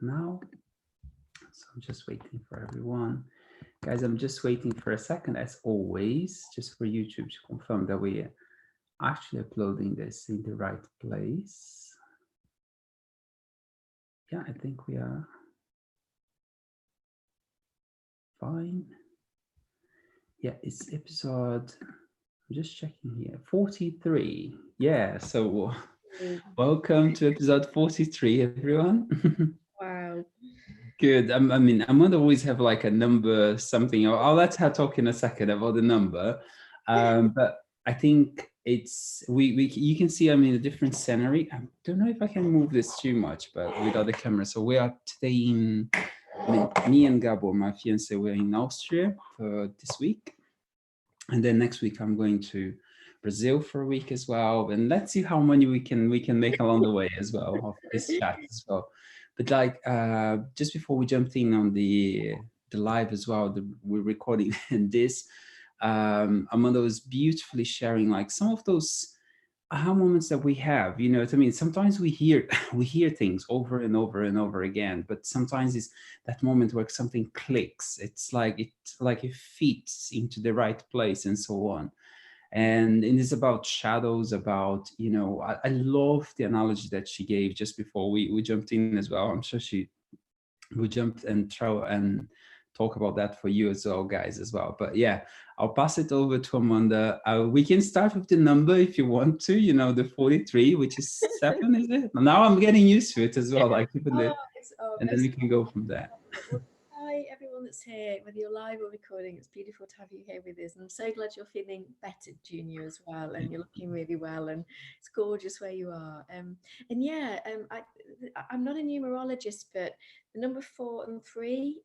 now. So I'm just waiting for everyone. Guys, I'm just waiting for a second, as always, just for YouTube to confirm that we are actually uploading this in the right place. Yeah, I think we are fine. Yeah, it's episode, I'm just checking here, 43. Yeah, so welcome to episode 43, everyone. Wow. Good. I mean, I'm gonna always have like a number something. I'll let her talk in a second about the number. But I think it's we you can see I'm in a different scenery. I don't know if I can move this too much, but without the camera. So we are today in, I mean, me and Gabo, my fiance, we're in Austria for this week, and then next week I'm going to Brazil for a week as well. And let's see how many we can make along the way as well of this chat as well. But like just before we jumped in on the live as well, we're recording this. Amanda was beautifully sharing like some of those aha moments that we have. You know what I mean? Sometimes we hear we hear things over and over and over again, but sometimes it's that moment where something clicks. It's like it fits into the right place and so on. And it is about shadows, about, I love the analogy that she gave just before we jumped in as well. I'm sure she will jump and throw and talk about that for you as well, guys, as well. But yeah, I'll pass it over to Amanda. We can start with the number if you want to, the 43, which is 7, is it? Now I'm getting used to it as well, like even and then we can go from there. Well, hi, everyone that's here, whether you're live or recording. It's beautiful to have you here with us. And I'm so glad you're feeling better, Junior, as well. And you're looking really well. And it's gorgeous where you are. And yeah, I'm not a numerologist, but the number 4 and 3,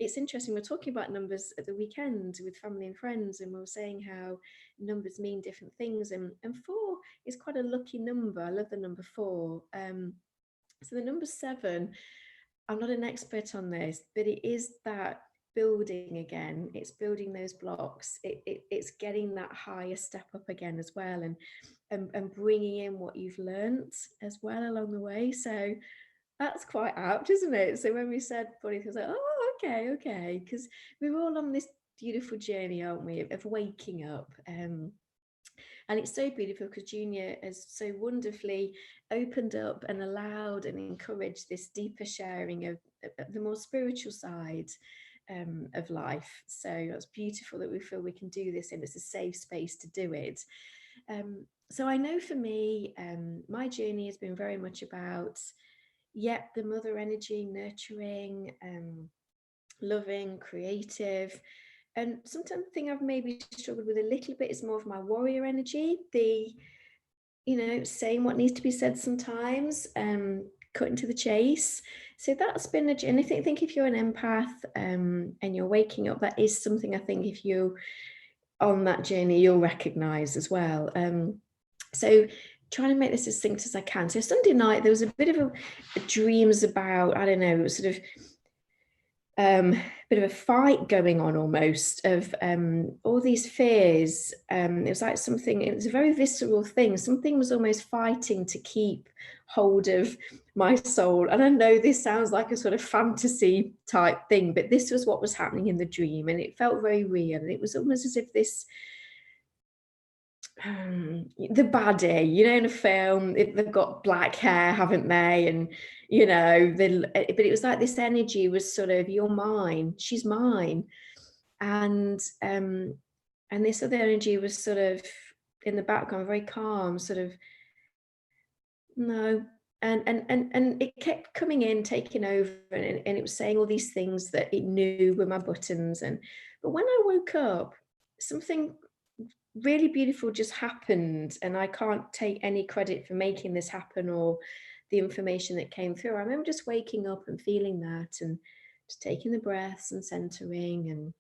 it's interesting. We're talking about numbers at the weekend with family and friends, and we were saying how numbers mean different things. And 4 is quite a lucky number. I love the number 4. So the number 7, I'm not an expert on this, but it is that building again. It's building those blocks. It's getting that higher step up again as well, and bringing in what you've learnt as well along the way. So that's quite apt, isn't it? So when we said 40, I was like, oh, okay, because we're all on this beautiful journey, aren't we, of waking up. And it's so beautiful because Junior has so wonderfully opened up and allowed and encouraged this deeper sharing of the more spiritual side of life. So it's beautiful that we feel we can do this, and it's a safe space to do it. So I know for me, my journey has been very much about, the mother energy, nurturing, loving, creative. And sometimes the thing I've maybe struggled with a little bit is more of my warrior energy, the, saying what needs to be said sometimes, cutting to the chase. So that's been and I think if you're an empath, and you're waking up, that is something I think if you're on that journey, you'll recognize as well. So trying to make this as succinct as I can. So Sunday night, there was a bit of a dreams about, I don't know, sort of bit of a fight going on almost of all these fears. It was like something, it was a very visceral thing. Something was almost fighting to keep hold of my soul. And I know this sounds like a sort of fantasy type thing, but this was what was happening in the dream, and it felt very real. And it was almost as if this, the baddie, in a film, they've got black hair, haven't they? And but it was like this energy was sort of, you're mine, she's mine, and this other energy was sort of in the background, very calm, sort of, no. And it kept coming in, taking over, and it was saying all these things that it knew were my buttons. But when I woke up, something really beautiful just happened, and I can't take any credit for making this happen or the information that came through. I remember just waking up and feeling that, and just taking the breaths and centering and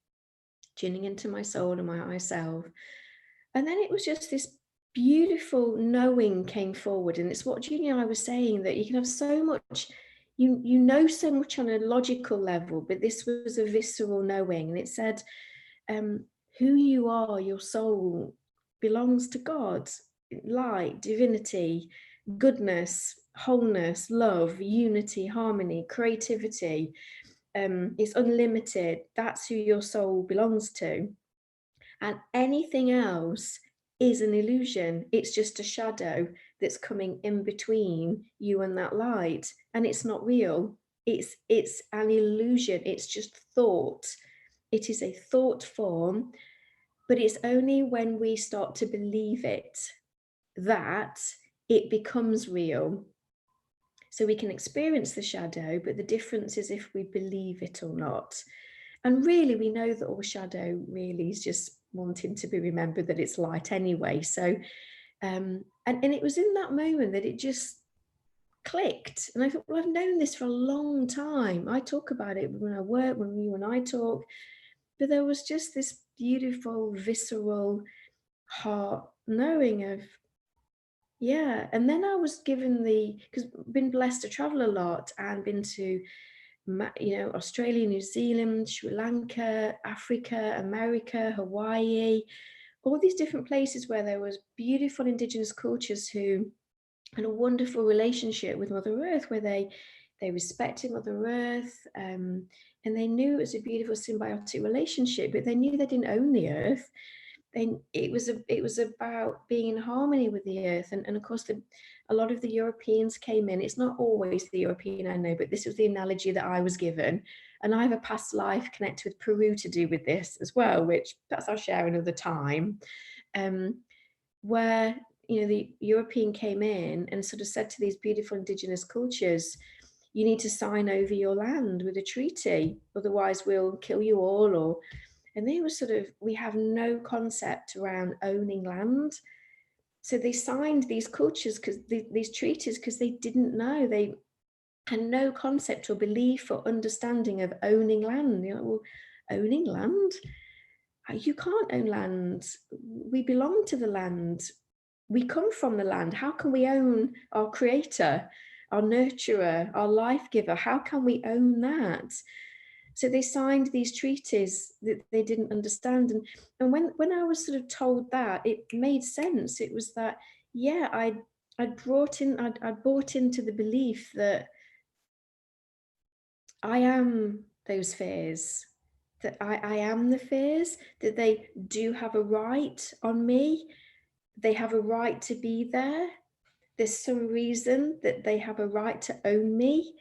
tuning into my soul and my higher self. And then it was just this beautiful knowing came forward. And it's what Julie and I were saying, that you can have so much, you know so much on a logical level, but this was a visceral knowing. And it said, who you are, your soul, belongs to God, light, divinity, goodness, wholeness, love, unity, harmony, creativity. It's unlimited. That's who your soul belongs to. And anything else is an illusion. It's just a shadow that's coming in between you and that light. And it's not real. It's an illusion. It's just thought. It is a thought form, but it's only when we start to believe it that it becomes real. So we can experience the shadow, but the difference is if we believe it or not. And really, we know that all shadow really is just wanting to be remembered that it's light anyway. So, and it was in that moment that it just clicked. And I thought, well, I've known this for a long time. I talk about it when I work, when you and I talk. But there was just this beautiful, visceral heart knowing of, yeah. And then I was given because been blessed to travel a lot and been to, Australia, New Zealand, Sri Lanka, Africa, America, Hawaii, all these different places where there was beautiful indigenous cultures who had a wonderful relationship with Mother Earth, where they respected Mother Earth, and they knew it was a beautiful symbiotic relationship, but they knew they didn't own the earth. It was about being in harmony with the earth, and of course a lot of the Europeans came in. It's not always the European, I know, but this was the analogy that I was given, and I have a past life connected with Peru to do with this as well, which perhaps I'll share another time, where the European came in and sort of said to these beautiful indigenous cultures, you need to sign over your land with a treaty, otherwise we'll kill you all. And they were sort of, we have no concept around owning land. So they signed these cultures, because these treaties, because they didn't know. They had no concept or belief or understanding of owning land. Well, owning land? You can't own land. We belong to the land. We come from the land. How can we own our creator, our nurturer, our life giver? How can we own that? So they signed these treaties that they didn't understand. And when I was sort of told that, it made sense. It was that, yeah, I'd bought into the belief that I am those fears, that I am the fears, that they do have a right on me. They have a right to be there. There's some reason that they have a right to own me.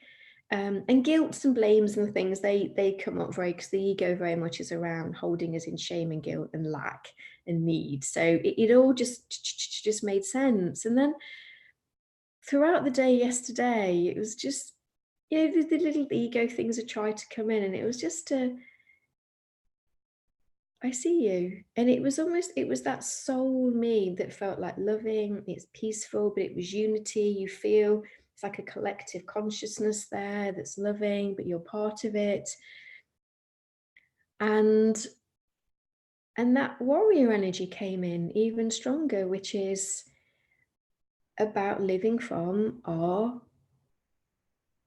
And guilt and blames and things, they come up because the ego very much is around holding us in shame and guilt and lack and need. So it all just made sense. And then throughout the day yesterday, it was just, the little ego things that tried to come in, and it was just I see you. And it was that soul me that felt like loving, it's peaceful, but it was unity. You feel it's like a collective consciousness there that's loving, but you're part of it. And that warrior energy came in even stronger, which is about living from our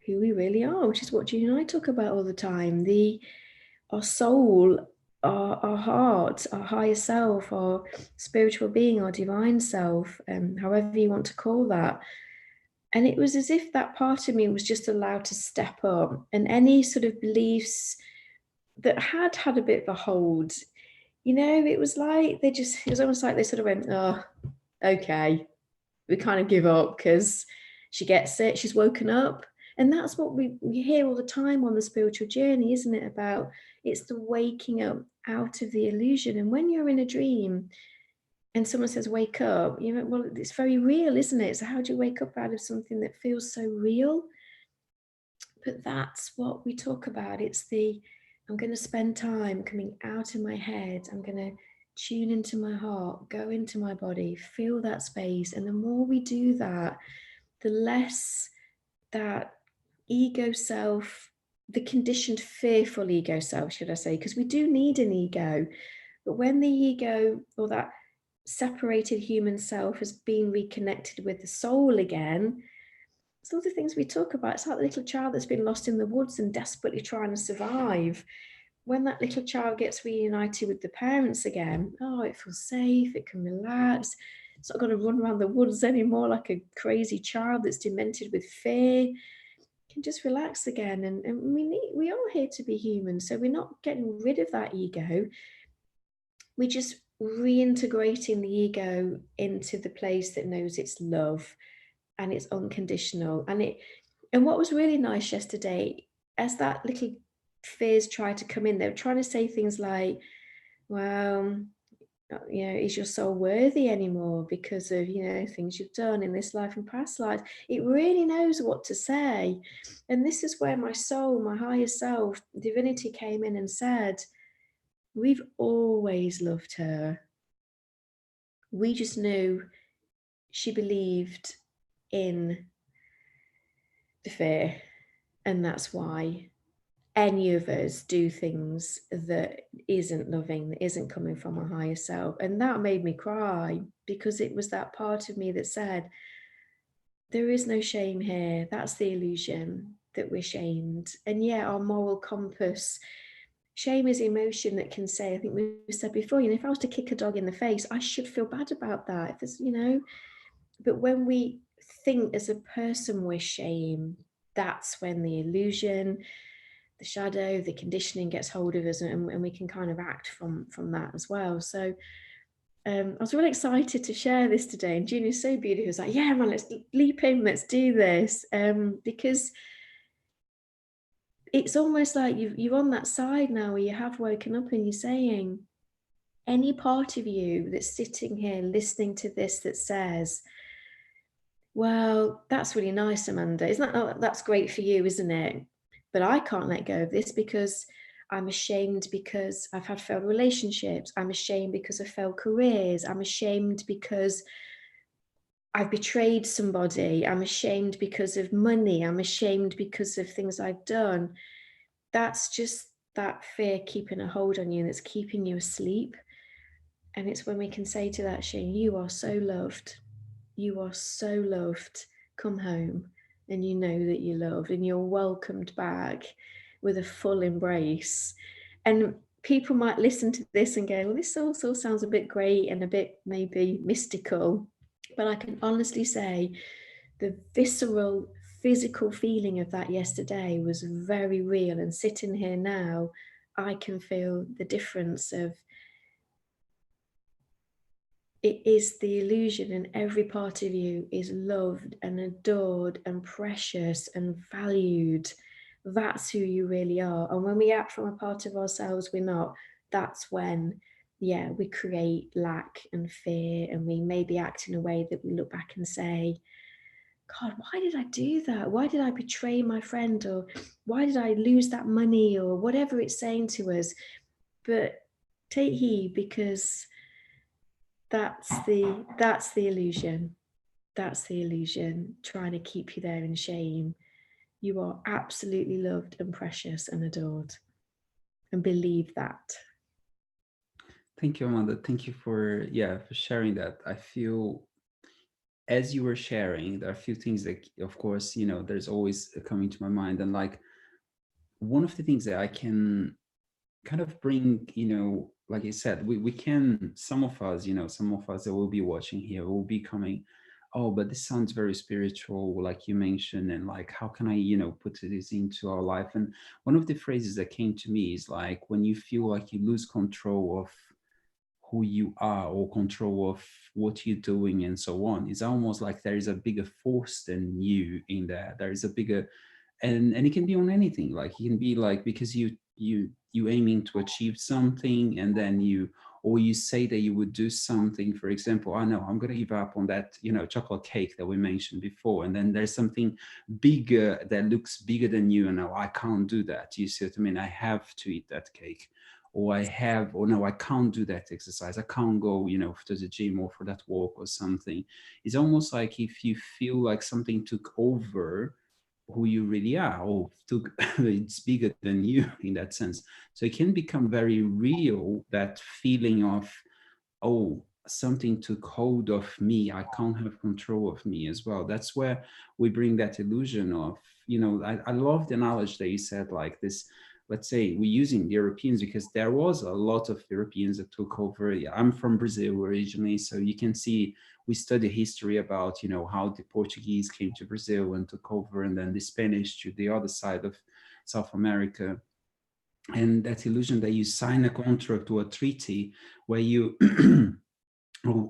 who we really are, which is what June and I talk about all the time. Our soul, our heart, our higher self, our spiritual being, our divine self, however you want to call that. And it was as if that part of me was just allowed to step up, and any sort of beliefs that had a bit of a hold, it was like it was almost like they sort of went, oh, okay, we kind of give up because she gets it, she's woken up. And that's what we hear all the time on the spiritual journey, isn't it? About it's the waking up out of the illusion. And when you're in a dream and someone says, wake up, well, it's very real, isn't it? So how do you wake up out of something that feels so real? But that's what we talk about. It's I'm going to spend time coming out of my head. I'm going to tune into my heart, go into my body, feel that space. And the more we do that, the less that ego self, the conditioned, fearful ego self, should I say, because we do need an ego. But when the ego, or that separated human self, has been reconnected with the soul again, it's all the things we talk about. It's like the little child that's been lost in the woods and desperately trying to survive. When that little child gets reunited with the parents again, oh, it feels safe, it can relax. It's not going to run around the woods anymore like a crazy child that's demented with fear. Can just relax again. And we are here to be human. So we're not getting rid of that ego. We're just reintegrating the ego into the place that knows it's love and it's unconditional. And what was really nice yesterday, as that little fears tried to come in, they were trying to say things like, well, is your soul worthy anymore because of, things you've done in this life and past lives? It really knows what to say. And this is where my soul, my higher self, divinity came in and said, we've always loved her. We just knew she believed in the fear. And that's why any of us do things that isn't loving, that isn't coming from a higher self. And that made me cry, because it was that part of me that said, there is no shame here. That's the illusion, that we're shamed. And yeah, our moral compass, shame is emotion that can say, I think we said before, if I was to kick a dog in the face, I should feel bad about that. If there's, but when we think as a person we're shame, that's when the illusion, the shadow, the conditioning gets hold of us, and we can kind of act from that as well. So I was really excited to share this today, and Junior's so beautiful. He was like, yeah, man, let's leap in, let's do this, because it's almost like you're on that side now where you have woken up and you're saying, any part of you that's sitting here listening to this that says, well, that's really nice, Amanda, isn't that, oh, that's great for you, isn't it? But I can't let go of this because I'm ashamed because I've had failed relationships. I'm ashamed because I've failed careers. I'm ashamed because I've betrayed somebody. I'm ashamed because of money. I'm ashamed because of things I've done. That's just that fear keeping a hold on you, that's keeping you asleep. And it's when we can say to that shame, you are so loved. You are so loved. Come home. And you know that you're loved and you're welcomed back with a full embrace. And people might listen to this and go, well, this also sounds a bit great and a bit maybe mystical. But I can honestly say the visceral, physical feeling of that yesterday was very real. And sitting here now, I can feel the difference of, it is the illusion, and every part of you is loved and adored and precious and valued. That's who you really are. And when we act from a part of ourselves we're not, that's when, we create lack and fear, and we maybe act in a way that we look back and say, God, why did I do that? Why did I betray my friend? Or why did I lose that money? Or whatever it's saying to us. But take heed, because that's the illusion. That's the illusion trying to keep you there in shame. You are absolutely loved and precious and adored, and believe that. Thank you, Amanda. Thank you for sharing that. I feel, as you were sharing, there are a few things that, of course, there's always coming to my mind. And like, one of the things that I can kind of bring, like I said, we can, some of us that will be watching here will be coming, oh, but this sounds very spiritual, like you mentioned, and like, how can I, put this into our life? And one of the phrases that came to me is like, when you feel like you lose control of who you are or control of what you're doing and so on, it's almost like there is a bigger force than you in there. There is a bigger, and it can be on anything. Like, it can be like, because you aiming to achieve something, and then you say that you would do something. For example, I know I'm going to give up on that chocolate cake that we mentioned before, and then there's something bigger that looks bigger than you, and no, I can't do that. You see what I mean? I have to eat that cake, or no, I can't do that exercise. I can't go, to the gym or for that walk or something. It's almost like if you feel like something took over who you really are, or it's bigger than you in that sense. So it can become very real, that feeling of, oh, something took hold of me, I can't have control of me as well. That's where we bring that illusion of, I love the knowledge that you said, like this, let's say we're using Europeans, because there was a lot of Europeans that took over. I'm from Brazil originally, so you can see we study history about, you know, how the Portuguese came to Brazil and took over, and then the Spanish to the other side of South America. And that illusion that you sign a contract or a treaty where you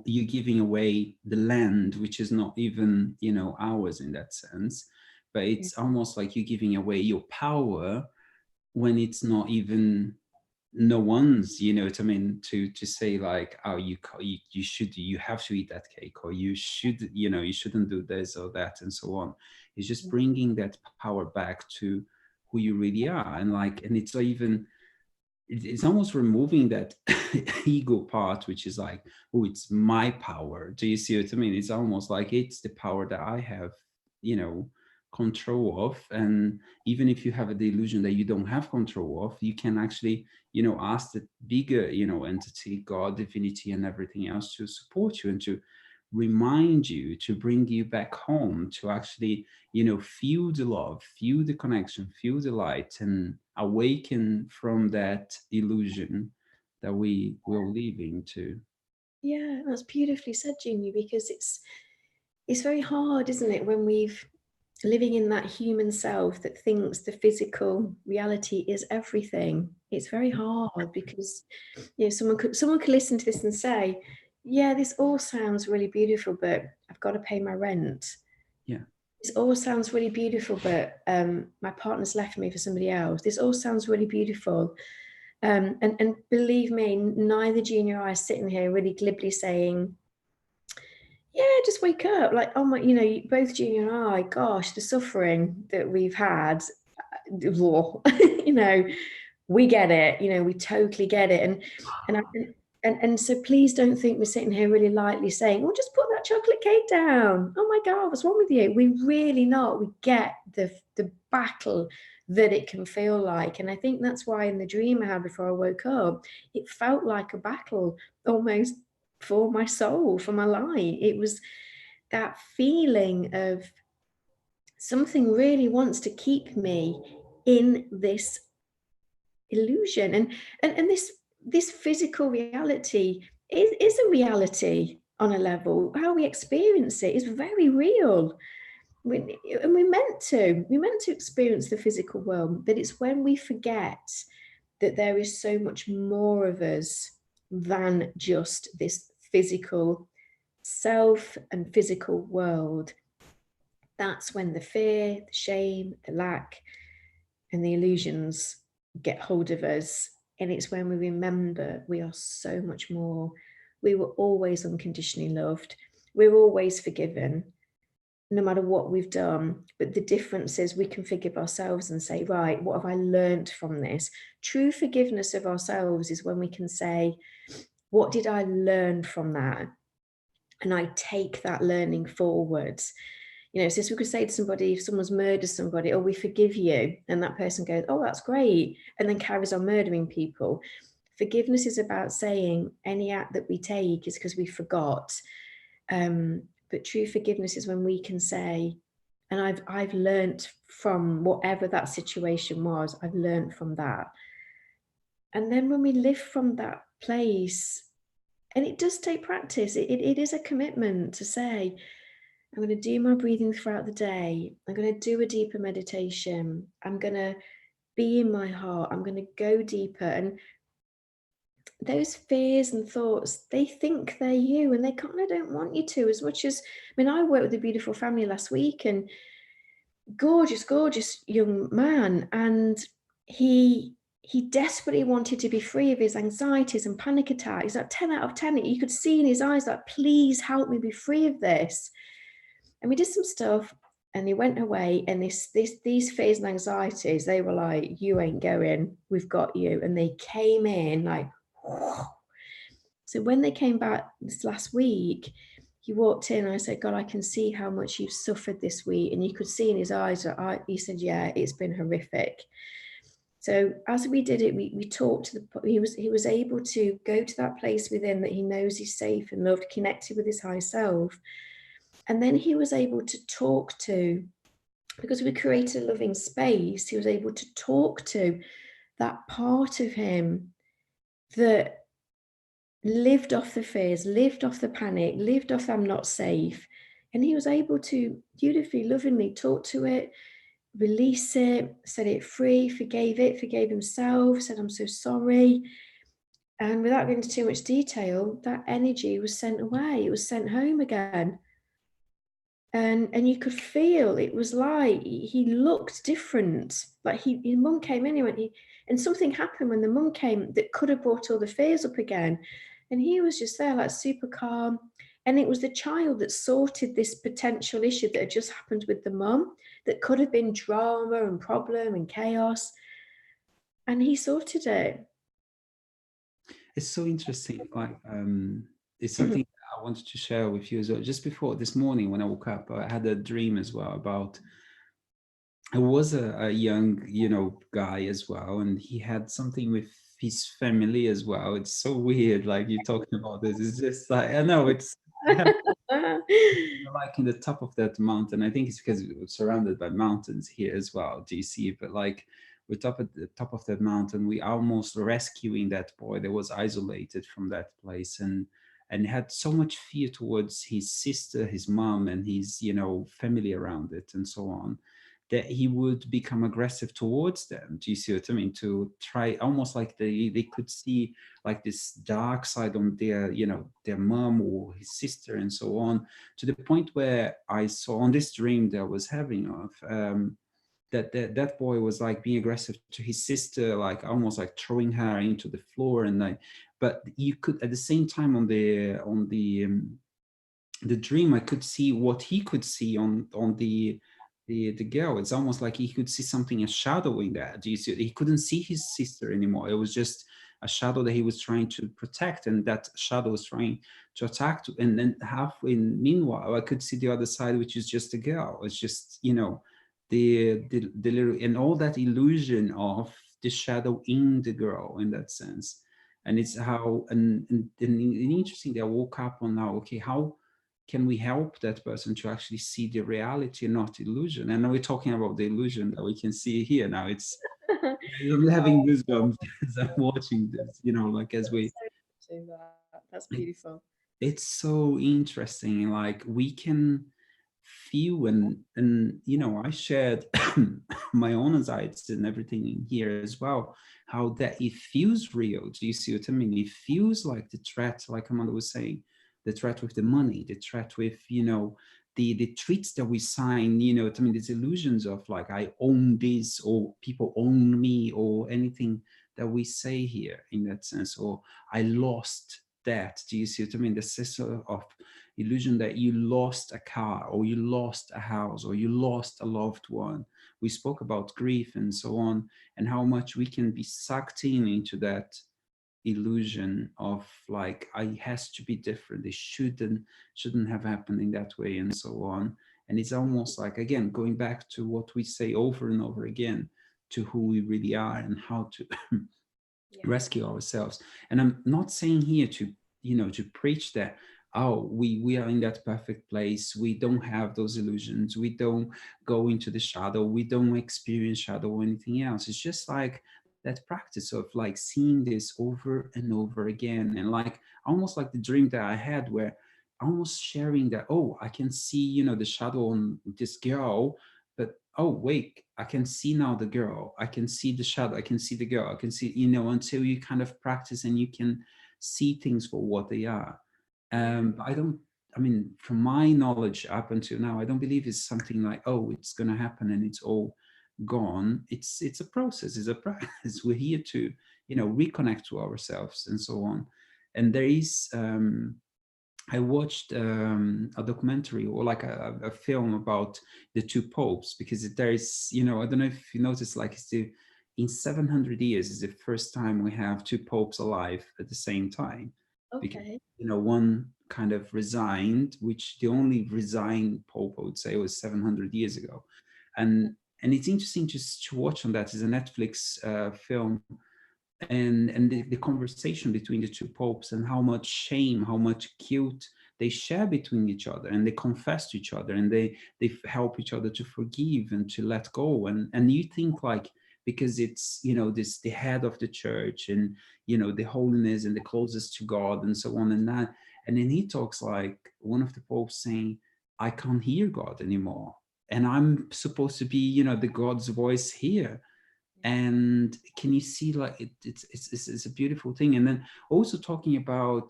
you're giving away the land, which is not even, you know, ours in that sense, but it's almost like you're giving away your power when it's not even no one's, you know what I mean, to say like, oh, you should, you have to eat that cake, or you should, you know, you shouldn't do this or that, and so on. It's just bringing that power back to who you really are. And like, and it's even, it's almost removing that ego part, which is like, oh, it's my power. Do you see what I mean? It's almost like it's the power that I have, you know, control of. And even if you have the illusion that you don't have control of, you can actually, you know, ask the bigger, you know, entity, God, divinity, and everything else to support you and to remind you, to bring you back home, to actually, you know, feel the love, feel the connection, feel the light, and awaken from that illusion that we're living to. Yeah, that's beautifully said, Junior, because it's very hard, isn't it, when we've living in that human self that thinks the physical reality is everything. It's very hard because, you know, someone could listen to this and say, yeah, this all sounds really beautiful, but I've got to pay my rent. Yeah. This all sounds really beautiful, but my partner's left me for somebody else. This all sounds really beautiful. And believe me, neither Junior or I are sitting here really glibly saying, yeah, just wake up. Like, oh my, you know, both Junior and I, gosh, the suffering that we've had, you know, we get it, you know, we totally get it. And so please don't think we're sitting here really lightly saying, well, just put that chocolate cake down. Oh my God, what's wrong with you? We really not. We get the battle that it can feel like. And I think that's why in the dream I had before I woke up, it felt like a battle almost for my soul, for my light. It was that feeling of something really wants to keep me in this illusion, and this physical reality is a reality on a level. How we experience it is very real. And we're meant to experience the physical world, but it's when we forget that there is so much more of us than just this physical self and physical world. That's when the fear, the shame, the lack, and the illusions get hold of us. And it's when we remember we are so much more. We were always unconditionally loved. We're always forgiven, no matter what we've done. But the difference is we can forgive ourselves and say, right, what have I learned from this? True forgiveness of ourselves is when we can say, what did I learn from that? And I take that learning forwards. You know, so we could say to somebody, if someone's murdered somebody, oh, we forgive you. And that person goes, oh, that's great. And then carries on murdering people. Forgiveness is about saying any act that we take is because we forgot. But true forgiveness is when we can say, and I've learned from whatever that situation was, I've learned from that. And then when we live from that place, and it does take practice, it is a commitment to say, I'm going to do my breathing throughout the day. I'm going to do a deeper meditation. I'm going to be in my heart. I'm going to go deeper. And those fears and thoughts, they think they're you, and they kind of don't want you to, as much as, I mean, I worked with a beautiful family last week, and gorgeous, gorgeous young man. And he desperately wanted to be free of his anxieties and panic attacks. Like 10 out of 10, you could see in his eyes, like, please help me be free of this. And we did some stuff, and he went away, and these fears and anxieties, they were like, you ain't going, we've got you. And they came in like, whoo. So when they came back this last week, he walked in and I said, God, I can see how much you've suffered this week. And you could see in his eyes, he said, yeah, it's been horrific. So as we did it, we talked to he was able to go to that place within that he knows he's safe and loved, connected with his high self. And then he was able to talk to, because we created a loving space, he was able to talk to that part of him that lived off the fears, lived off the panic, lived off I'm not safe. And he was able to beautifully, lovingly talk to it, release it, set it free, forgave it, forgave himself, said, I'm so sorry. And without going into too much detail, that energy was sent away. It was sent home again. And you could feel it was like he looked different. Like his mum came in, and something happened when the mum came that could have brought all the fears up again. And he was just there, like super calm. And it was the child that sorted this potential issue that had just happened with the mum, that could have been drama and problem and chaos. And he sorted it. It's so interesting. Like, it's something I wanted to share with you as well. Just before this morning when I woke up, I had a dream as well about, I was a young, guy as well, and he had something with his family as well. It's so weird, like you talking about this. It's just like, I know it's like in the top of that mountain. I think it's because we're surrounded by mountains here as well, DC. But like we're top at the top of that mountain, we almost rescuing that boy that was isolated from that place and had so much fear towards his sister, his mom, and his family around it, and so on, that he would become aggressive towards them. Do you see what I mean? To try, almost like they could see like this dark side on their their mom or his sister and so on, to the point where I saw on this dream that I was having of that boy was like being aggressive to his sister, like almost like throwing her into the floor, and like, but you could at the same time on the dream, I could see what he could see on the girl. It's almost like he could see something, a shadow in that. Do you see? He couldn't see his sister anymore. It was just a shadow that he was trying to protect, and that shadow was trying to attack. And then halfway, meanwhile, I could see the other side, which is just a girl. It's just the little, and all that illusion of the shadow in the girl in that sense. And it's how and interesting that I woke up on now. Okay, how can we help that person to actually see the reality, not illusion? And we're talking about the illusion that we can see here now. It's I'm having goosebumps as I'm watching this, like as we That's beautiful. it's so interesting. Like we can feel and I shared my own anxieties and everything in here as well, how that it feels real. Do you see what I mean? It feels like the threat, like Amanda was saying, the threat with the money, the threat with the treats that we sign, I mean, these illusions of like I own this, or people own me, or anything that we say here in that sense, or I lost that. Do you see what I mean? The sense of illusion that you lost a car, or you lost a house, or you lost a loved one. We spoke about grief and so on, and how much we can be sucked into that illusion of like, I has to be different, it shouldn't have happened in that way, and so on. And it's almost like, again, going back to what we say over and over again, to who we really are and how to rescue ourselves. And I'm not saying here to to preach that, oh, we are in that perfect place, we don't have those illusions, we don't go into the shadow, we don't experience shadow or anything else. It's just like that practice of like seeing this over and over again, and like almost like the dream that I had, where almost sharing that, oh, I can see the shadow on this girl, but oh wait, I can see now the girl, I can see the shadow, I can see the girl, I can see, until you kind of practice and you can see things for what they are. I mean, from my knowledge up until now, I don't believe it's something like, oh, it's going to happen and it's all gone. It's a process, it's a practice. We're here to reconnect to ourselves and so on. And there is I watched a documentary, or like a film about the two popes, because there is, I don't know if you noticed, like in 700 years is the first time we have two popes alive at the same time. Because, Okay. one kind of resigned, which the only resigned pope, I would say, was 700 years ago. And it's interesting just to watch on that. It's a Netflix film, and the conversation between the two popes, and how much shame, how much guilt they share between each other, and they confess to each other, and they help each other to forgive and to let go. And you think like, because it's, you know, this the head of the church, and, you know, the holiness and the closest to God and so on and that. And then he talks like one of the popes saying, I can't hear God anymore, and I'm supposed to be, you know, the God's voice here. And can you see, like, it's a beautiful thing. And then also talking about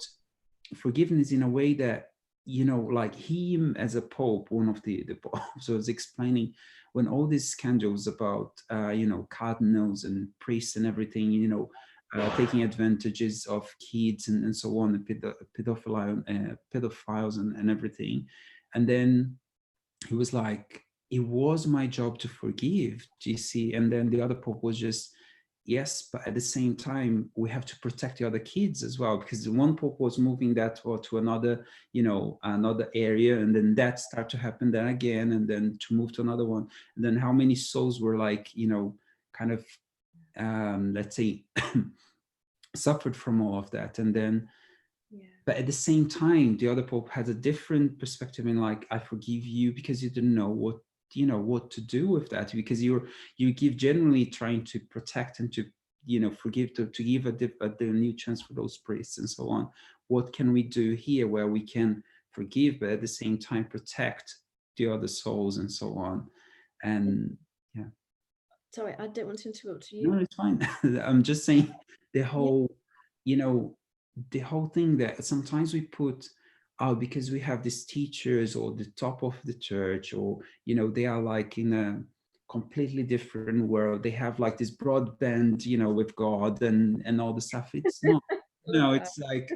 forgiveness in a way that, you know, like him as a pope, one of the popes was explaining, when all these scandals about you know, cardinals and priests and everything, you know, taking advantages of kids and so on, pedophiles and everything. And then he was like, it was my job to forgive, do you see? And then the other pope was just, yes, but at the same time we have to protect the other kids as well, because the one pope was moving that to another, you know, another area, and then that started to happen then again, and then to move to another one. And then how many souls were, like, you know, kind of let's say suffered from all of that. And then but at the same time, the other pope had a different perspective in, like, I forgive you because you didn't know what, you know, what to do with that, because you give generally trying to protect and to, you know, forgive, to give a new chance for those priests and so on. What can we do here where we can forgive but at the same time protect the other souls and so on? And yeah. Sorry, I don't want to interrupt you. No, it's fine. I'm just saying the Yeah. whole, you know, the whole thing that sometimes we put out because we have these teachers or the top of the church, or, you know, they are like in a completely different world. They have like this broadband, you know, with God and all the stuff. It's not, no, it's like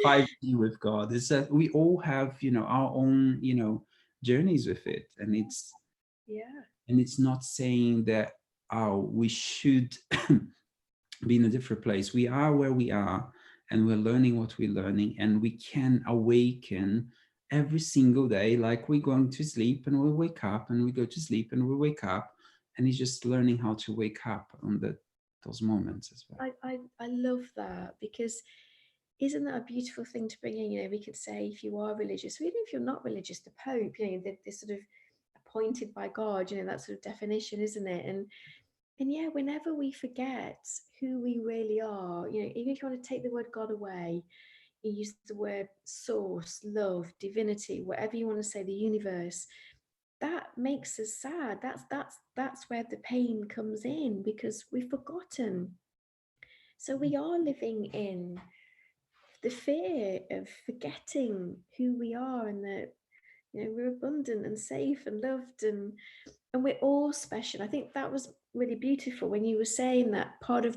5G with God. It's that we all have, you know, our own, you know, journeys with it. And it's not saying that, oh, we should be in a different place. We are where we are, and we're learning what we're learning, and we can awaken every single day, like we're going to sleep and we wake up, and we go to sleep and we wake up, and it's just learning how to wake up on those moments as well. I love that, because isn't that a beautiful thing to bring in? You know, we could say, if you are religious, or even if you're not religious, the Pope, you know, they're sort of appointed by God, you know, that sort of definition, isn't it? And yeah, whenever we forget who we really are, you know, even if you want to take the word God away, you use the word source, love, divinity, whatever you want to say, the universe, that makes us sad. That's where the pain comes in, because we've forgotten. So we are living in the fear of forgetting who we are, and that, you know, we're abundant and safe and loved, and we're all special. I think that was really beautiful when you were saying that. Part of,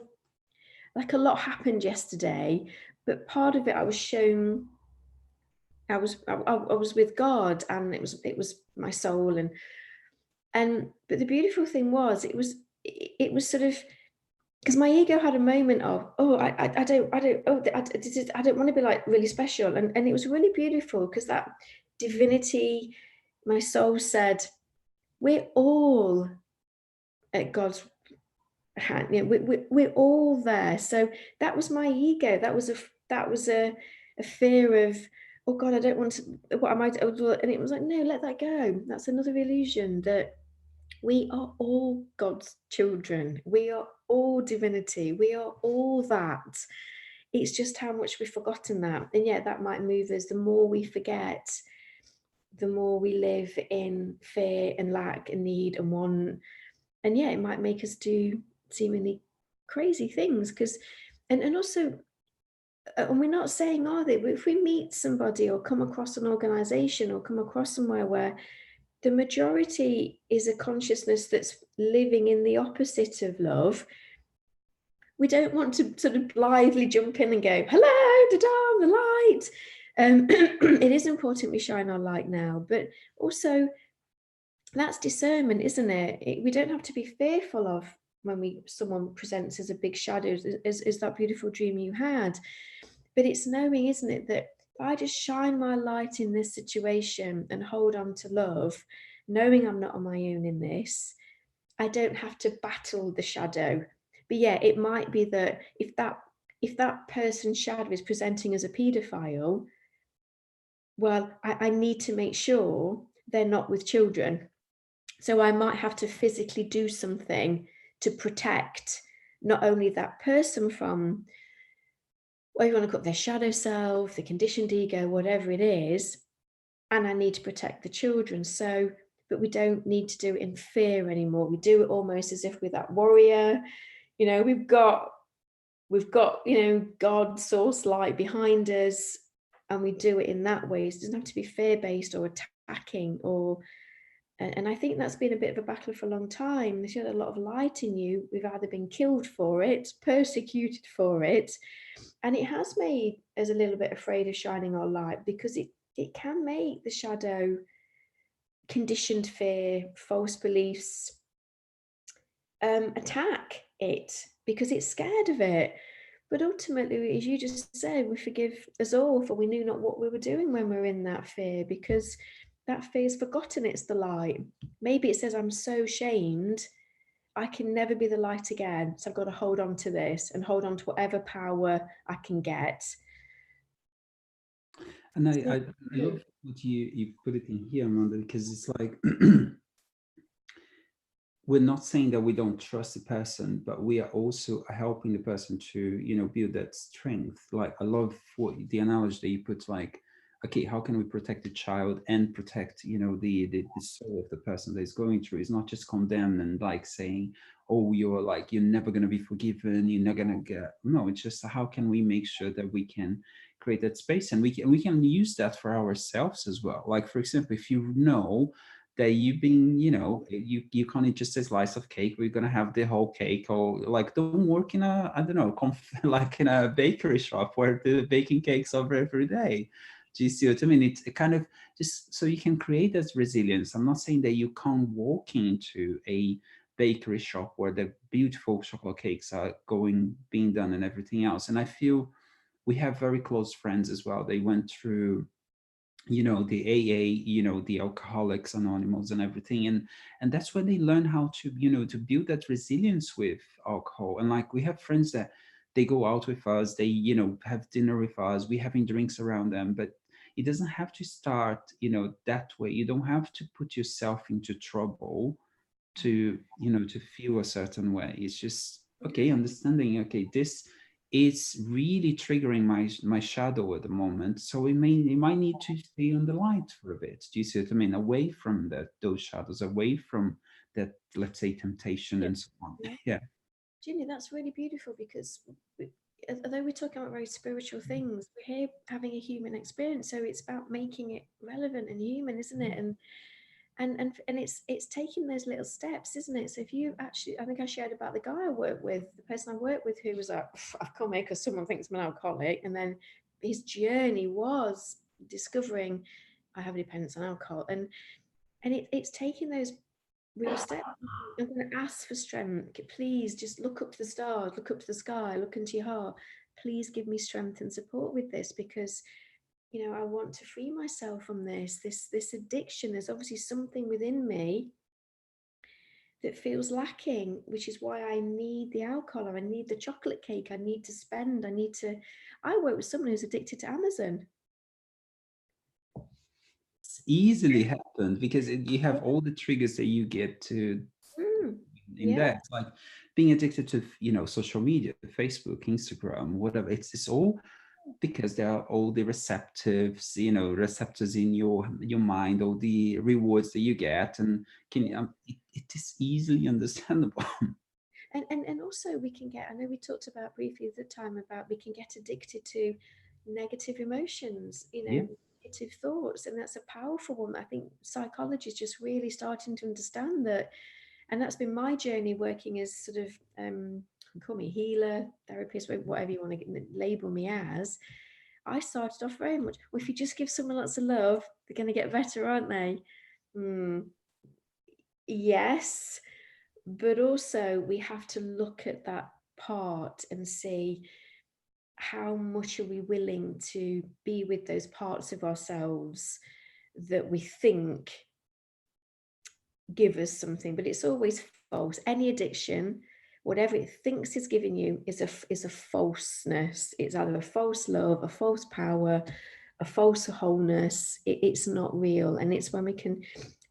like, a lot happened yesterday, but part of it I was shown, I was with God, and it was my soul, and but the beautiful thing was, it was sort of, because my ego had a moment of, oh, I don't, oh, I don't want to be like really special, and it was really beautiful, because that divinity, my soul said, we're all at God's hand, you know, we're all there. So that was my ego. That was a fear of, oh God, I don't want to, what am I, and it was like, no, let that go. That's another illusion, that we are all God's children. We are all divinity. We are all that. It's just how much we've forgotten that. And yet that might move us. The more we forget, the more we live in fear and lack and need and want. And yeah, it might make us do seemingly crazy things. Because, and also, and we're not saying, are they? But if we meet somebody or come across an organization or come across somewhere where the majority is a consciousness that's living in the opposite of love, we don't want to sort of blithely jump in and go, hello, da-da, the light. It is important we shine our light now, but also that's discernment, isn't it? We don't have to be fearful of when someone presents as a big shadow, as that beautiful dream you had. But it's knowing, isn't it, that if I just shine my light in this situation and hold on to love, knowing I'm not on my own in this, I don't have to battle the shadow. But yeah, it might be that if that person's shadow is presenting as a paedophile, well, I need to make sure they're not with children. So I might have to physically do something to protect not only that person from, what you want to call it, their shadow self, the conditioned ego, whatever it is, and I need to protect the children. So, but we don't need to do it in fear anymore. We do it almost as if we're that warrior. You know, we've got, you know, God, source, light behind us, and we do it in that way. It doesn't have to be fear-based or attacking, or and I think that's been a bit of a battle for a long time. There's a lot of light in you. We've either been killed for it, persecuted for it, and it has made us a little bit afraid of shining our light, because it can make the shadow, conditioned fear, false beliefs, attack it because it's scared of it. But ultimately, as you just said, we forgive us all, for we knew not what we were doing when we were in that fear, because that fear's forgotten it's the light. Maybe it says, I'm so shamed, I can never be the light again. So I've got to hold on to this and hold on to whatever power I can get. And I love what you put it in here, Amanda, because it's like we're not saying that we don't trust the person, but we are also helping the person to, you know, build that strength. Like, I love what the analogy that you put, like, okay, how can we protect the child and protect, you know, the soul of the person that is going through? It's not just condemn and like saying, oh, you're never going to be forgiven, you're not going to get, no, it's just how can we make sure that we can create that space, and we can use that for ourselves as well. Like, for example, if you know that you've been, you know, you can't eat just a slice of cake, we're gonna have the whole cake, or like, don't work in a, I don't know, like in a bakery shop where the baking cakes over every day. Do you see what I mean? It's kind of just so you can create that resilience. I'm not saying that you can't walk into a bakery shop where the beautiful chocolate cakes are being done and everything else. And I feel we have very close friends as well. They went through, you know, the AA, you know, the Alcoholics Anonymous and everything, and that's when they learn how to, you know, to build that resilience with alcohol. And like, we have friends that they go out with us, they, you know, have dinner with us, we having drinks around them, but it doesn't have to start, you know, that way. You don't have to put yourself into trouble to, you know, to feel a certain way. It's just, okay, understanding, okay, this is really triggering my shadow at the moment, so it might need to stay on the light for a bit. Do you see what I mean? Away from those shadows, away from that, let's say, temptation and so on. Yeah. Ginny, that's really beautiful, because although we're talking about very spiritual things, we're here having a human experience, so it's about making it relevant and human, isn't it? And it's taking those little steps, isn't it? So if you actually, I think I shared about the guy I work with, the person I work with, who was like, I can't make, because someone thinks I'm an alcoholic, and then his journey was discovering I have a dependence on alcohol, and it's taking those real steps. I'm going to ask for strength. Please just look up to the stars, look up to the sky, look into your heart. Please give me strength and support with this, because you know, I want to free myself from this addiction. There's obviously something within me that feels lacking, which is why I need the alcohol, or I need the chocolate cake, I need to spend, I work with someone who's addicted to Amazon. It's easily happened because you have all the triggers that you get to in Yeah. there. It's like being addicted to, you know, social media, Facebook, Instagram, whatever. It's all because there are all the receptives, you know, receptors in your mind, all the rewards that you get, and it is easily understandable. And also we can get, I know we talked about briefly at the time about we can get addicted to negative emotions, you Yeah. know, negative thoughts, and that's a powerful one. I think psychology is just really starting to understand that, and that's been my journey working as sort of call me healer, therapist, whatever you want to label me as. I started off very much, well, if you just give someone lots of love, they're going to get better, aren't they? Yes, but also we have to look at that part and see how much are we willing to be with those parts of ourselves that we think give us something, but it's always false. Any addiction, whatever it thinks it's giving you, is a falseness. It's either a false love, a false power, a false wholeness. It's not real. And it's when we can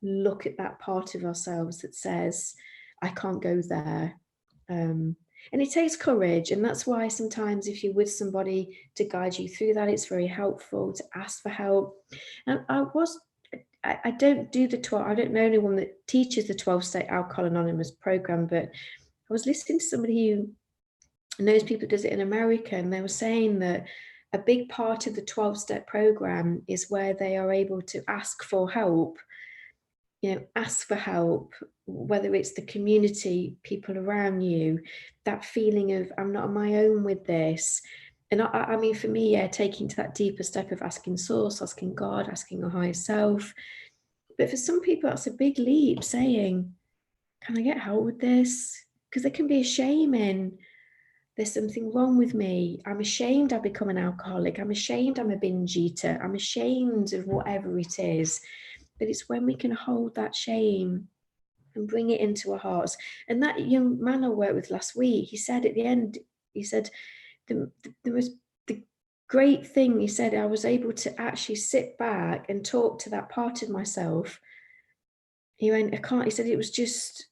look at that part of ourselves that says, I can't go there, And it takes courage, and that's why sometimes if you're with somebody to guide you through that, it's very helpful to ask for help. And I don't do the 12, I don't know anyone that teaches the 12-step Alcohol Anonymous program, but I was listening to somebody who knows people who does it in America, and they were saying that a big part of the 12-step program is where they are able to ask for help, ask for help, whether it's the community, people around you, that feeling of I'm not on my own with this. And I mean, for me, yeah, taking to that deeper step of asking source, asking God, asking a higher self. But for some people, that's a big leap, saying, can I get help with this? Because there can be a shame in, there's something wrong with me. I'm ashamed I've become an alcoholic. I'm ashamed I'm a binge eater. I'm ashamed of whatever it is. But it's when we can hold that shame and bring it into our hearts. And that young man I worked with last week, he said at the end, he said, the great thing, he said, I was able to actually sit back and talk to that part of myself. He went, I can't, he said, it was just,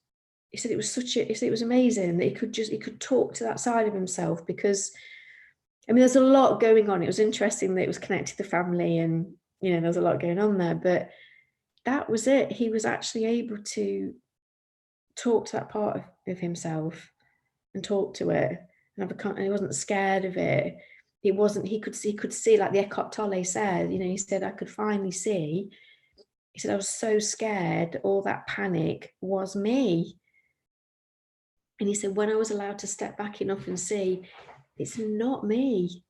he said, it was such a, he said, it was amazing that he could talk to that side of himself, because, I mean, there's a lot going on. It was interesting that it was connected to the family, and, there was a lot going on there, but that was it. He was actually able to talk to that part of himself and talk to it, and he wasn't scared of it. He wasn't, he could see, like the Eckhart Tolle said, he said, I could finally see. He said, I was so scared, all that panic was me. And he said, when I was allowed to step back enough and see, it's not me.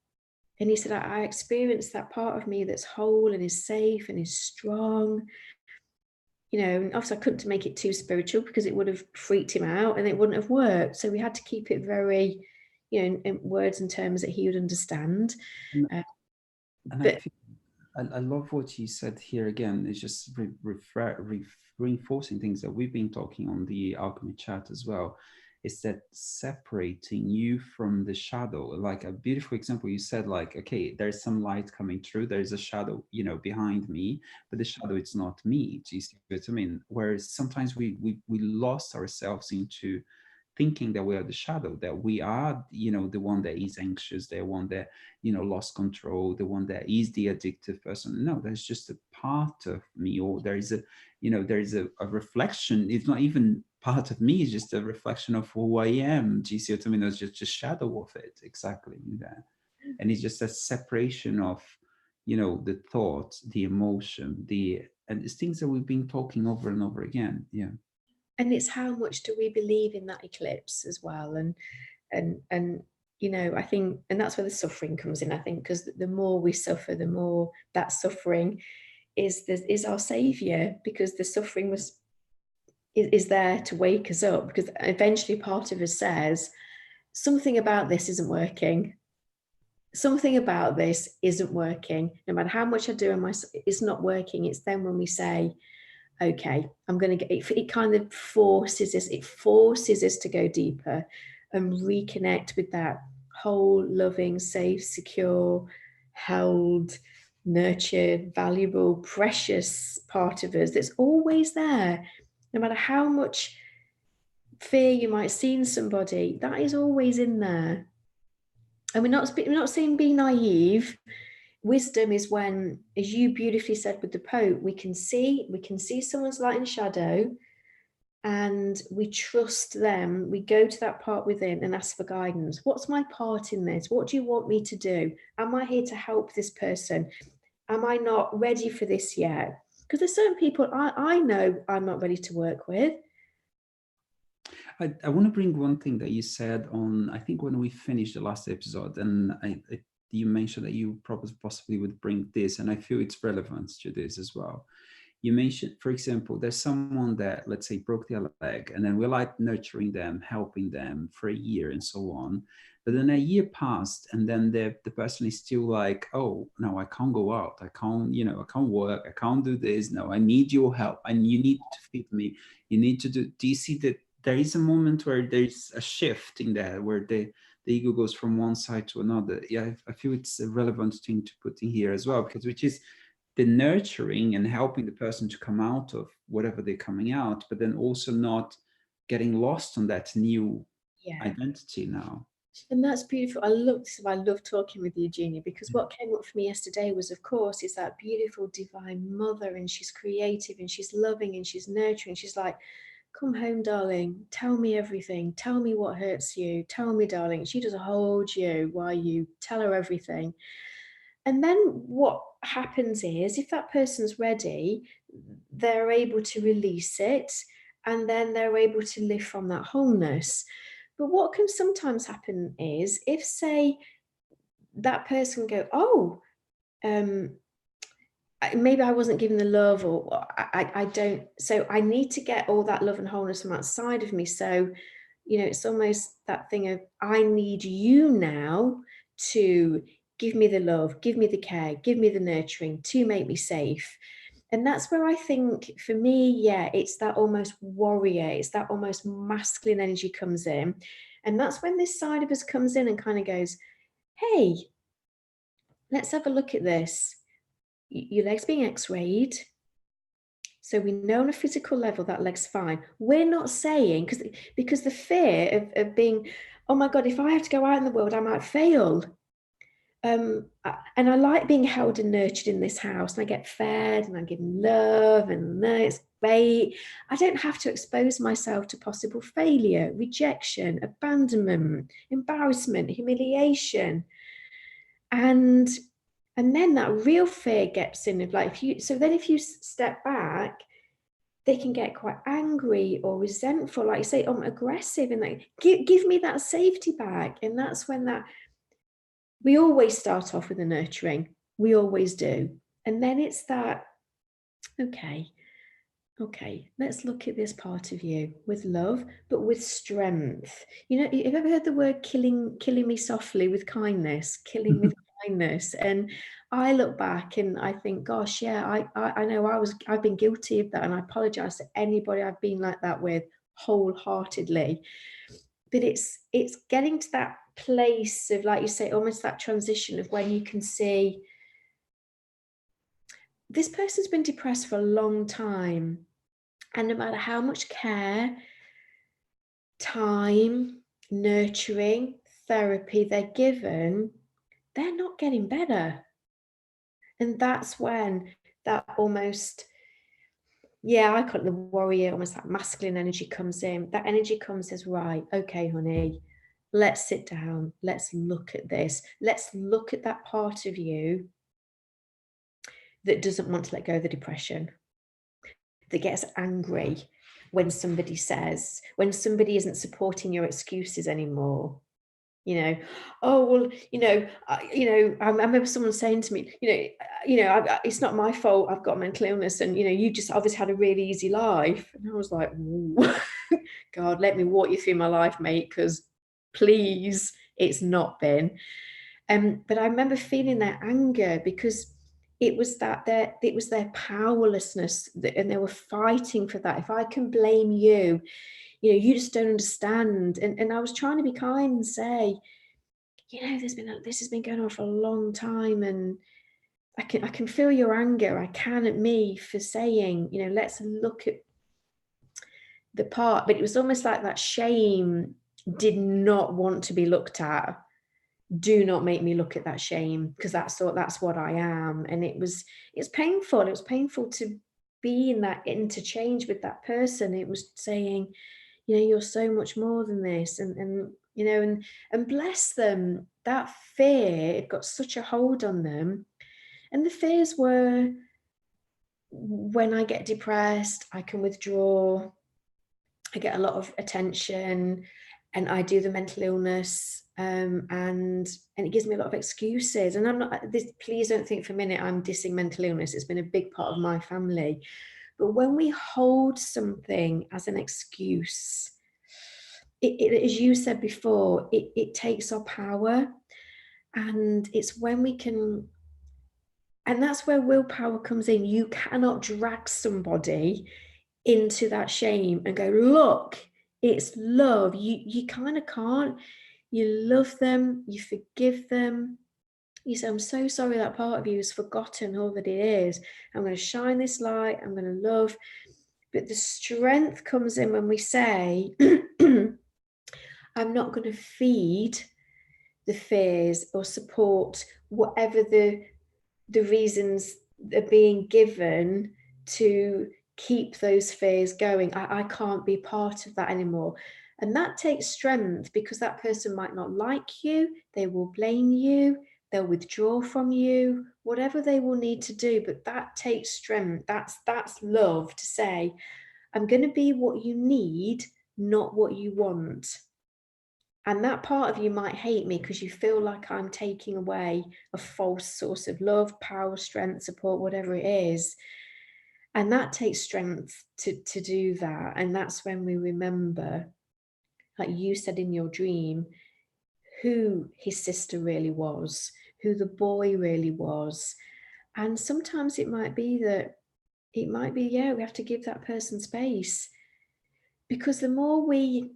And he said, I experienced that part of me that's whole and is safe and is strong. And obviously I couldn't make it too spiritual, because it would have freaked him out and it wouldn't have worked. So we had to keep it very, in words and terms that he would understand. And but I love what you said here again. It's just reinforcing things that we've been talking on the Alchemy Chat as well. Is that separating you from the shadow? Like a beautiful example, you said, like, okay, there's some light coming through, there's a shadow, behind me, but the shadow, it's not me. Do you see what I mean? Whereas sometimes we lost ourselves into thinking that we are the shadow, that we are, the one that is anxious, the one that, lost control, the one that is the addictive person. No, there's just a part of me, or there is a reflection. It's not even part of me, it's just a reflection of who I am. Do you see what I mean? It's just a shadow of it, exactly that. And it's just a separation of, the thought, the emotion, and it's things that we've been talking over and over again. Yeah. And it's how much do we believe in that eclipse as well. And I think, and that's where the suffering comes in, I think, because the more we suffer, the more that suffering is our savior, because the suffering is there to wake us up, because eventually part of us says, something about this isn't working. Something about this isn't working. No matter how much I do in it's not working. It's then when we say, okay, I'm going to get it. It kind of forces us to go deeper and reconnect with that whole, loving, safe, secure, held, nurtured, valuable, precious part of us that's always there. No matter how much fear you might see in somebody, that is always in there. And we're not saying be naive. Wisdom is when, as you beautifully said with the Pope, we can see someone's light and shadow, and we trust them. We go to that part within and ask for guidance. What's my part in this? What do you want me to do? Am I here to help this person? Am I not ready for this yet? Because there's certain people I know I'm not ready to work with. I want to bring one thing that you said on, I think when we finished the last episode, and you mentioned that you possibly would bring this, and I feel it's relevant to this as well. You mentioned, for example, there's someone that, let's say, broke their leg, and then we're like nurturing them, helping them for a year and so on. But then a year passed, and then the person is still like, oh, no, I can't go out. I can't, I can't work. I can't do this. No, I need your help. And you need to feed me. You need to do you see that there is a moment where there's a shift in that, where the ego goes from one side to another. Yeah, I feel it's a relevant thing to put in here as well, because which is the nurturing and helping the person to come out of whatever they're coming out, but then also not getting lost on that new Yeah. identity now. And that's beautiful. I love talking with you, Junior, because what came up for me yesterday was, of course, is that beautiful divine mother, and she's creative and she's loving and she's nurturing. She's like, come home, darling. Tell me everything. Tell me what hurts you. Tell me, darling. She does hold you while you tell her everything. And then what happens is, if that person's ready, they're able to release it, and then they're able to live from that wholeness. But what can sometimes happen is, if, say, that person go, oh, maybe I wasn't given the love, or I don't, so I need to get all that love and wholeness from outside of me. So, it's almost that thing of, I need you now to give me the love, give me the care, give me the nurturing to make me safe. And that's where I think, for me, yeah, it's that almost warrior, it's that almost masculine energy comes in. And that's when this side of us comes in and kind of goes, hey, let's have a look at this. Your leg's being x-rayed. So we know on a physical level that leg's fine. We're not saying, because the fear of being, oh my God, if I have to go out in the world, I might fail. And I like being held and nurtured in this house, and I get fed and I'm given love, and it's great. I don't have to expose myself to possible failure, rejection, abandonment, embarrassment, humiliation. And then that real fear gets in of like, if you step back, they can get quite angry or resentful, like you say, I'm aggressive, and like, give me that safety back. And that's when we always start off with the nurturing. We always do. And then it's that, okay, let's look at this part of you with love, but with strength. Have you ever heard the word killing me softly with kindness, killing with kindness? And I look back and I think, gosh, yeah, I know I've been guilty of that. And I apologize to anybody I've been like that with, wholeheartedly. But it's getting to that place of, like you say, almost that transition of when you can see, this person's been depressed for a long time. And no matter how much care, time, nurturing, therapy they're given, they're not getting better. And that's when that almost, yeah, I call it the warrior, almost that masculine energy comes in. That energy comes as, right, okay, honey, let's sit down. Let's look at this. Let's look at that part of you that doesn't want to let go of the depression, that gets angry when somebody isn't supporting your excuses anymore. Oh, well, I remember someone saying to me, it's not my fault I've got mental illness, and you just obviously had a really easy life. And I was like, God, let me walk you through my life, mate, because please, it's not been. But I remember feeling their anger, because it was their powerlessness, and they were fighting for that. If I can blame you, you just don't understand. And I was trying to be kind and say, this has been going on for a long time, and I can feel your anger. I can at me for saying, let's look at the part. But it was almost like that shame did not want to be looked at. Do not make me look at that shame, because that's what I am. And it's painful. It was painful to be in that interchange with that person. It was saying, you're so much more than this. And bless them, that fear, it got such a hold on them. And the fears were, when I get depressed, I can withdraw, I get a lot of attention, and I do the mental illness, and it gives me a lot of excuses. And I'm not this, please don't think for a minute I'm dissing mental illness. It's been a big part of my family. But when we hold something as an excuse, it as you said before, it takes our power. And it's when we can, and that's where willpower comes in. You cannot drag somebody into that shame and go, look, it's love. You kind of can't. You love them, you forgive them. You say, I'm so sorry that part of you has forgotten all that it is. I'm going to shine this light, I'm going to love. But the strength comes in when we say, I'm not going to feed the fears or support whatever the reasons are being given to keep those fears going. I can't be part of that anymore. And that takes strength, because that person might not like you, they will blame you, they'll withdraw from you, whatever they will need to do. But that takes strength. That's love, to say, I'm going to be what you need, not what you want. And that part of you might hate me because you feel like I'm taking away a false source of love, power, strength, support, whatever it is. And that takes strength to do that. And that's when we remember, like you said in your dream, who his sister really was, who the boy really was. And sometimes it might be, yeah, we have to give that person space, because the more we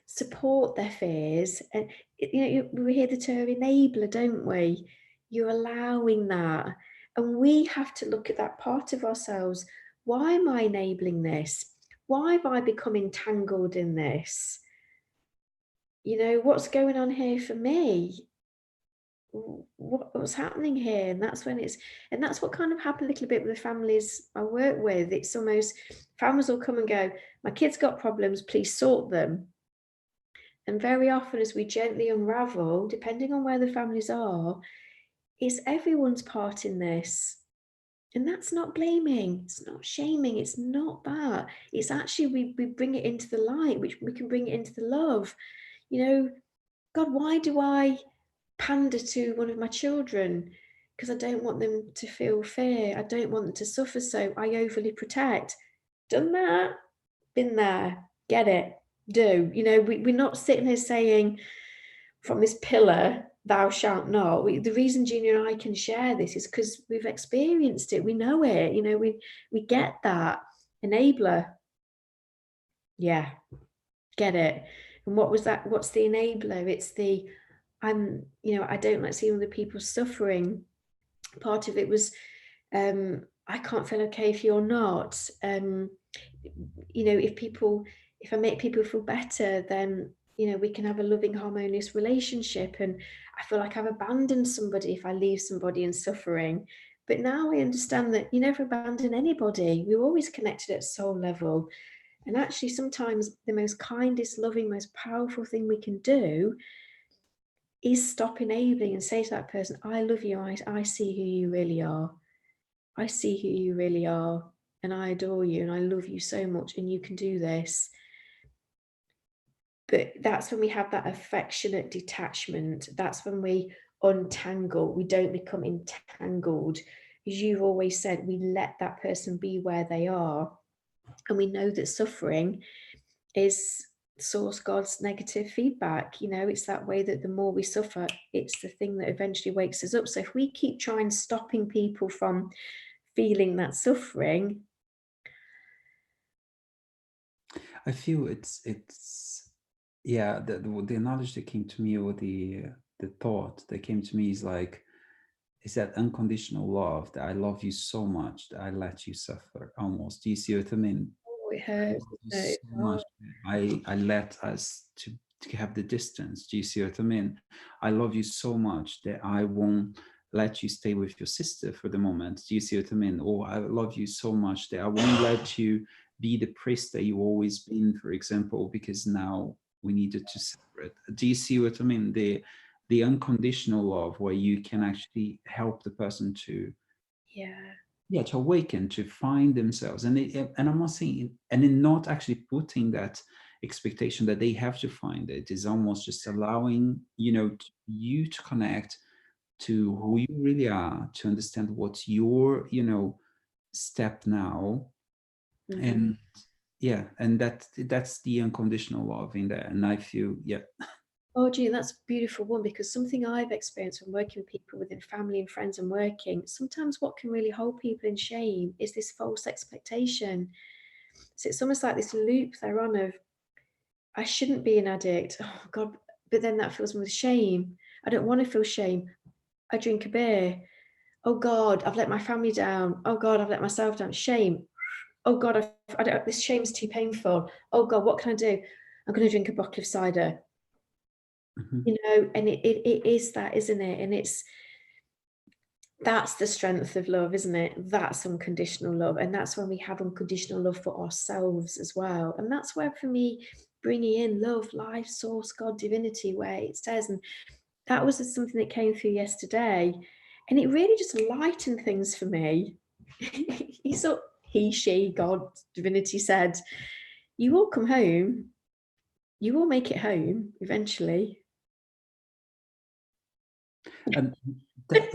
support their fears, and we hear the term enabler, don't we? You're allowing that, and we have to look at that part of ourselves. Why am I enabling this? Why have I become entangled in this? What's going on here for me? What's happening here? And that's what kind of happened a little bit with the families I work with. It's almost, families will come and go, my kid's got problems, please sort them. And very often, as we gently unravel, depending on where the families are, it's everyone's part in this. And that's not blaming, it's not shaming, it's not that. It's actually, we bring it into the light, which we can bring it into the love. God, why do I pander to one of my children? Because I don't want them to feel fear. I don't want them to suffer, so I overly protect. Done that, been there, get it, do. We're not sitting here saying from this pillar, thou shalt not. The reason Junior and I can share this is because we've experienced it. We know it. We get that. Enabler. Yeah, get it. And what was that? What's the enabler? It's the, I don't like seeing other people suffering. Part of it was, I can't feel okay if you're not. If I make people feel better, then we can have a loving, harmonious relationship. And I feel like I've abandoned somebody if I leave somebody in suffering. But now I understand that you never abandon anybody. We're always connected at soul level. And actually, sometimes the most kindest, loving, most powerful thing we can do is stop enabling and say to that person, I love you. I see who you really are. I see who you really are. And I adore you. And I love you so much. And you can do this. But that's when we have that affectionate detachment. That's when we untangle. We don't become entangled. As you've always said, we let that person be where they are. And we know that suffering is source God's negative feedback. It's that way that the more we suffer, it's the thing that eventually wakes us up. So if we keep trying stopping people from feeling that suffering, I feel it's yeah, the knowledge that came to me, or the thought that came to me, is like, is that unconditional love, that I love you so much that I let you suffer, almost. Do you see what I mean? it hurts. So much. I let us to have the distance. Do you see what I mean? I love you so much that I won't let you stay with your sister for the moment. Do you see what I mean? Or I love you so much that I won't let you be the priest that you always been, for example, because now we needed to separate. Do you see what I mean? The unconditional love, where you can actually help the person to to awaken, to find themselves. And I'm not saying, and in not actually putting that expectation that they have to find it, is almost just allowing you to connect to who you really are, to understand what's your step now. And and that's the unconditional love in there. And I feel Oh, Jean, that's a beautiful one, because something I've experienced when working with people within family and friends and working, sometimes what can really hold people in shame is this false expectation. So it's almost like this loop they're on of, I shouldn't be an addict. Oh God, but then that fills me with shame. I don't want to feel shame. I drink a beer. Oh God, I've let my family down. Oh God, I've let myself down. Shame. Oh God, this shame's too painful. Oh God, what can I do? I'm going to drink a bottle of cider. you know, and it is that, isn't it? And that's the strength of love, isn't it? That's unconditional love. And that's when we have unconditional love for ourselves as well. And that's where, for me, bringing in love, life, source, God, divinity, where it says, and that was just something that came through yesterday. And it really just lightened things for me. He, she, God, divinity said, you all come home. You will make it home eventually. And that,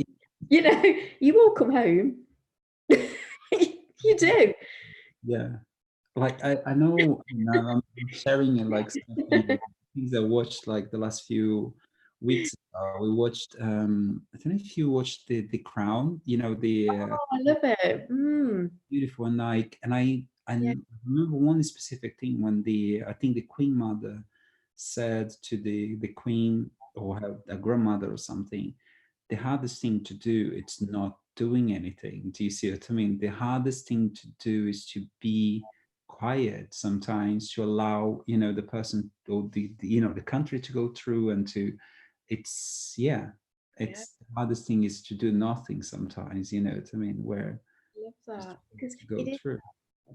You know, you all come home. You do. yeah, like I know, I'm sharing it, like something, things I watched like the last few weeks ago. We watched I don't know if you watched the Crown, you know, the Oh, I love it. beautiful, and like, and I Yeah. remember one specific thing when I think the Queen Mother said to the Queen, or her a grandmother or something, the hardest thing to do, it's not doing anything. Do you see what I mean? The hardest thing to do is to be quiet sometimes, to allow, you know, the person, or the you know, the country to go through, and to, it's, yeah, Yeah, it's the hardest thing is to do nothing sometimes, you know what I mean, where I love just that, because to go it is, through.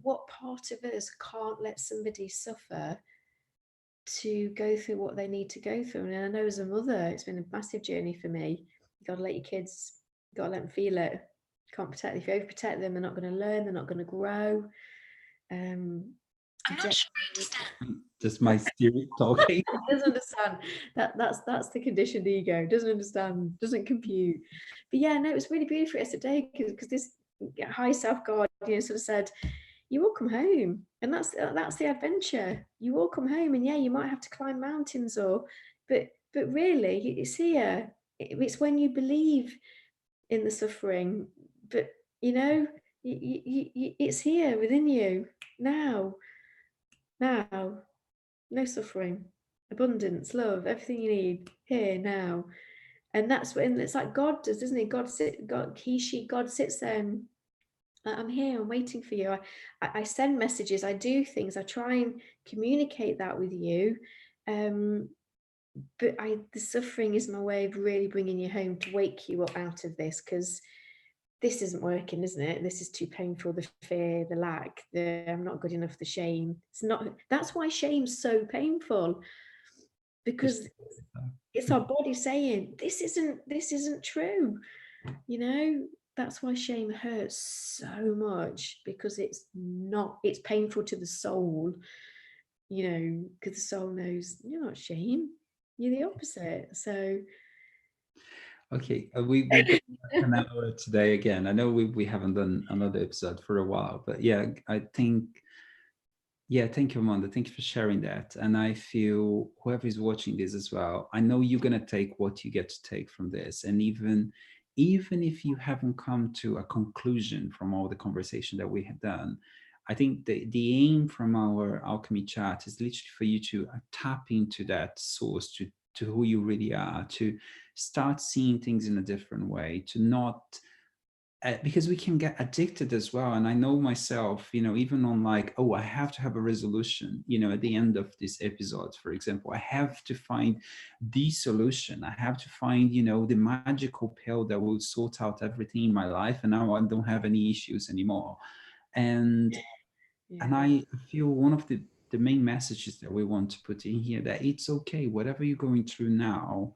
what part of us can't let somebody suffer to go through what they need to go through? And I know as a mother, it's been a massive journey for me. You got to let your kids, you got to let them feel it. You can't protect them. If you overprotect them, they're not going to learn. They're not going to grow. I'm not sure I understand. Just my spirit talking. Doesn't understand that's the conditioned ego. Doesn't understand. Doesn't compute. But yeah, no, it was really beautiful yesterday, because this high self guard, you know, sort of said, you will come home, and that's the adventure. You will come home, and yeah, you might have to climb mountains, or but really, it's here. It's when you believe in the suffering, but you know, it's here within you now. Now, no suffering, abundance, love, everything you need here now. And that's when it's like God does, doesn't he? God, he, she, God sits there and, I'm here, I'm waiting for you. I send messages, I do things, I try and communicate that with you. But the suffering is my way of really bringing you home, to wake you up out of this, because this isn't working, isn't it? This is too painful. The fear, the lack, the I'm not good enough, the shame. It's not. That's why shame's so painful, because it's our body saying this isn't true. You know, that's why shame hurts so much, because it's painful to the soul. You know, because the soul knows you're not shame. You're the opposite. So Okay, we got an hour today again. I know we haven't done another episode for a while, but yeah, I think, yeah, thank you, Amanda. Thank you for sharing that. And I feel whoever is watching this as well, I know you're gonna take what you get to take from this. And even if you haven't come to a conclusion from all the conversation that we have done, I think the aim from our alchemy chat is literally for you to tap into that source, to who you really are, to start seeing things in a different way, to not because we can get addicted as well. And I know myself, you know, even on like, oh, I have to have a resolution, you know, at the end of this episode, for example, I have to find the solution. I have to find, you know, the magical pill that will sort out everything in my life, and now I don't have any issues anymore. And yeah, and I feel one of the main messages that we want to put in here, that it's okay, whatever you're going through now,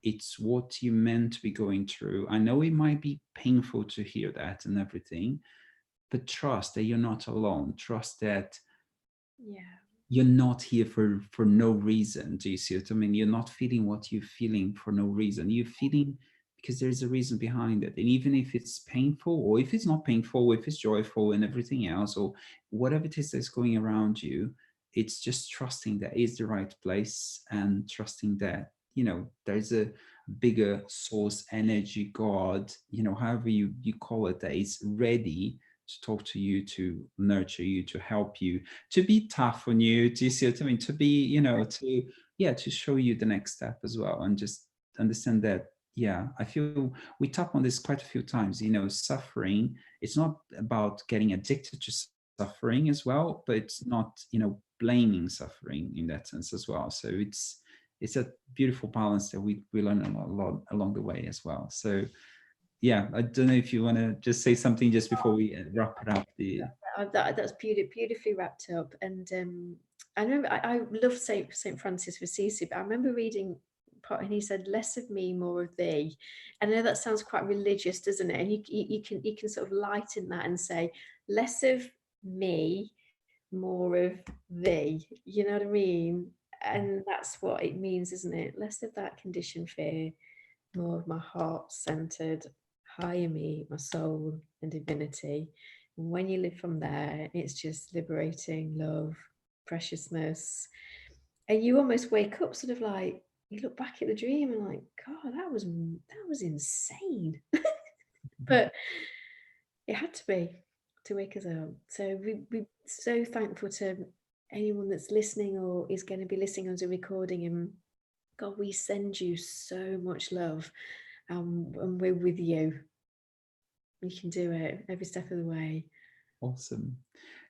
it's what you meant to be going through. I know it might be painful to hear that and everything, but trust that you're not alone. Trust that yeah, you're not here for no reason. Do you see what I mean? You're not feeling what you're feeling for no reason. You're feeling because there's a reason behind it. And even if it's painful, or if it's not painful, if it's joyful and everything else, or whatever it is that's going around you, it's just trusting that is the right place, and trusting that, you know, there's a bigger source, energy, God, you know, however you call it, that is ready to talk to you, to nurture you, to help you, to be tough on you. Do you see what I mean? To be, you know, to, yeah, to show you the next step as well. And just understand that, yeah, I feel we tap on this quite a few times, you know, suffering, it's not about getting addicted to suffering as well, but it's not, you know, blaming suffering in that sense as well. So it's it's a beautiful balance that we learn a lot along the way as well. So yeah, I don't know if you want to just say something just before we wrap it up. That's beautifully wrapped up. And I remember I love Saint Francis of Assisi, but I remember reading part, and he said, "Less of me, more of thee." And I know that sounds quite religious, doesn't it? And you can sort of lighten that and say, "Less of me, more of thee." You know what I mean? And that's what it means, isn't it? Less of that conditioned fear, more of my heart centered, higher me, my soul and divinity. And when you live from there, it's just liberating love, preciousness. And you almost wake up sort of like, you look back at the dream and like, God, that was insane. But it had to be to wake us up. So we're so thankful to anyone that's listening or is going to be listening on the recording. And God, we send you so much love. And we're with you. You can do it every step of the way. Awesome.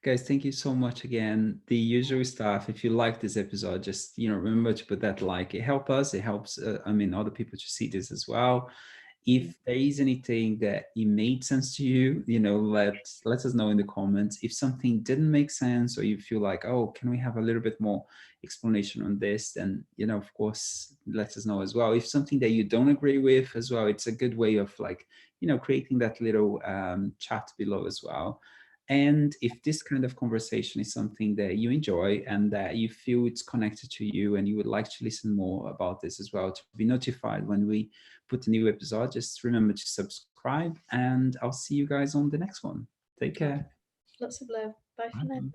Guys, thank you so much again. The usual stuff, if you like this episode, just remember to put that like. It helps us, it helps other people to see this as well. If there is anything that it made sense to you, let us know in the comments. If something didn't make sense, or you feel like, oh, can we have a little bit more explanation on this, then of course let us know as well. If something that you don't agree with as well, it's a good way of like creating that little chat below as well. And if this kind of conversation is something that you enjoy and that you feel it's connected to you and you would like to listen more about this as well, to be notified when we put a new episode, just remember to subscribe, and I'll see you guys on the next one. Take care. Lots of love. Bye for now. Bye.